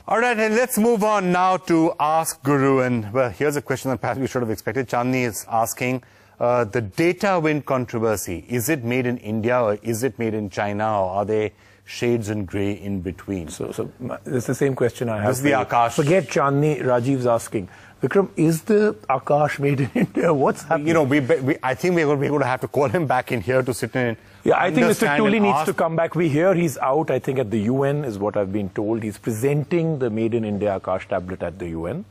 All right, and let's move on now to Ask Guru. And well, here's a question that perhaps we should have expected. Chandni is asking, the Datawind controversy, is it made in India or is it made in China, or are there shades in grey in between? So it's the same question I have. This is the Aakash. Forget Chandni, Rajiv's asking. Vikram, is the Aakash made in India? What's happening? You know, I think we're going to have to call him back in here to sit in. Yeah, I think Mr. Tully needs to come back. We hear he's out, I think, at the UN, is what I've been told. He's presenting the Made in India Aakash tablet at the UN.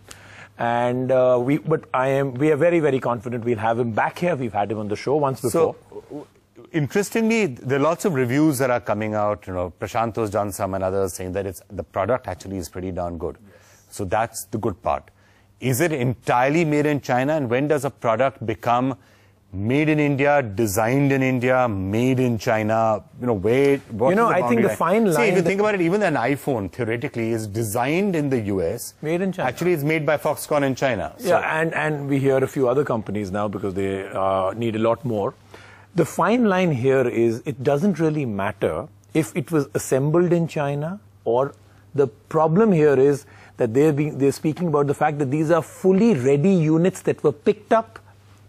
And we are very, very confident we'll have him back here. We've had him on the show once before. So, interestingly, there are lots of reviews that are coming out. You know, Prashanto's done some and others saying that the product actually is pretty darn good. Yes. So that's the good part. Is it entirely made in China? And when does a product become made in India, designed in India, made in China? You know, I think the fine line... See, if you think about it, even an iPhone, theoretically, is designed in the US. Made in China. Actually, it's made by Foxconn in China. So. Yeah, and we hear a few other companies now because they need a lot more. The fine line here is it doesn't really matter if it was assembled in China, or the problem here is that they're speaking about the fact that these are fully ready units that were picked up,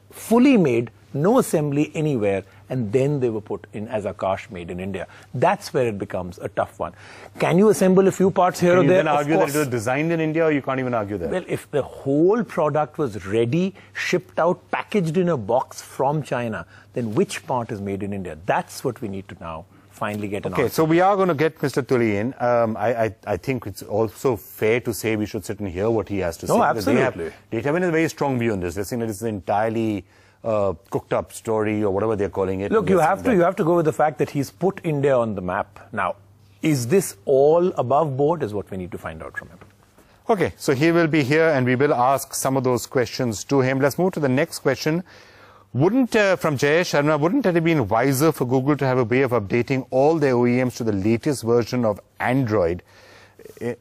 fully made, no assembly anywhere, and then they were put in as Aakash made in India. That's where it becomes a tough one. Can you assemble a few parts here or there? Can you then argue that it was designed in India, or you can't even argue that? Well, if the whole product was ready, shipped out, packaged in a box from China, then which part is made in India? That's what we need to now finally get an answer. Okay, so we are going to get Mr. Tully in. I think it's also fair to say we should sit and hear what he has to say. No, absolutely. Datawind has a very strong view on this. They're saying that it's an entirely cooked up story, or whatever they're calling it. Look, you have to go with the fact that he's put India on the map. Now, is this all above board is what we need to find out from him. Okay, so he will be here and we will ask some of those questions to him. Let's move to the next question. From Jayesh Sharma, wouldn't it have been wiser for Google to have a way of updating all their OEMs to the latest version of Android?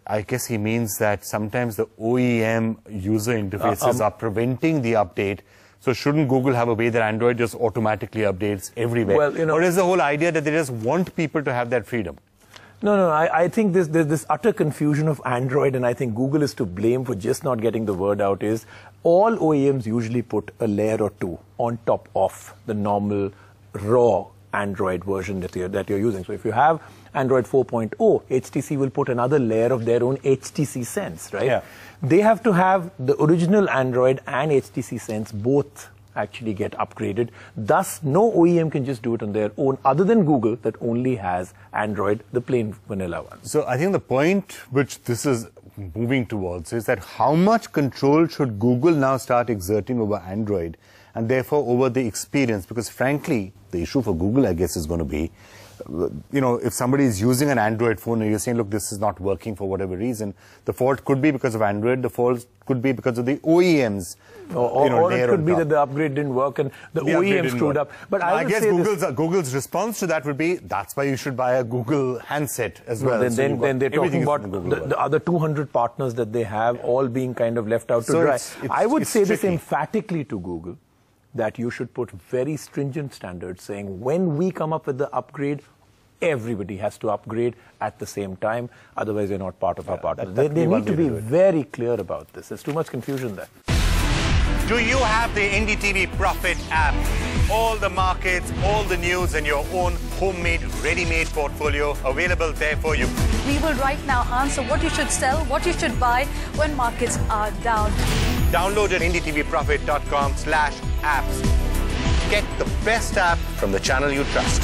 I guess he means that sometimes the OEM user interfaces are preventing the update. So shouldn't Google have a way that Android just automatically updates everywhere? Well, you know, or is the whole idea that they just want people to have that freedom? No, I think there's this utter confusion of Android, and I think Google is to blame for just not getting the word out. Is all OEMs usually put a layer or two on top of the normal raw Android version that you're using. So if you have Android 4.0, HTC will put another layer of their own HTC Sense, right? Yeah. They have to have the original Android and HTC Sense both actually get upgraded. Thus, no OEM can just do it on their own, other than Google, that only has Android, the plain vanilla one. So I think the point which this is moving towards is that how much control should Google now start exerting over Android, and therefore over the experience? Because frankly, the issue for Google, I guess, is going to be, you know, if somebody is using an Android phone and you're saying, look, this is not working for whatever reason, the fault could be because of Android, the fault could be because of the OEMs. Or it could be that the upgrade didn't work and the OEM screwed up. But I guess Google's response to that would be, that's why you should buy a Google handset as well. Then they're talking about the other 200 partners that they have all being kind of left out to dry. I would say this emphatically to Google, that you should put very stringent standards saying when we come up with the upgrade, everybody has to upgrade at the same time. Otherwise, they're not part of our partners. They need to be very clear about this. There's too much confusion there. Do you have the NDTV Profit app? All the markets, all the news, and your own homemade, ready-made portfolio available there for you. We will right now answer what you should sell, what you should buy when markets are down. Download at ndtvprofit.com/apps. Get the best app from the channel you trust.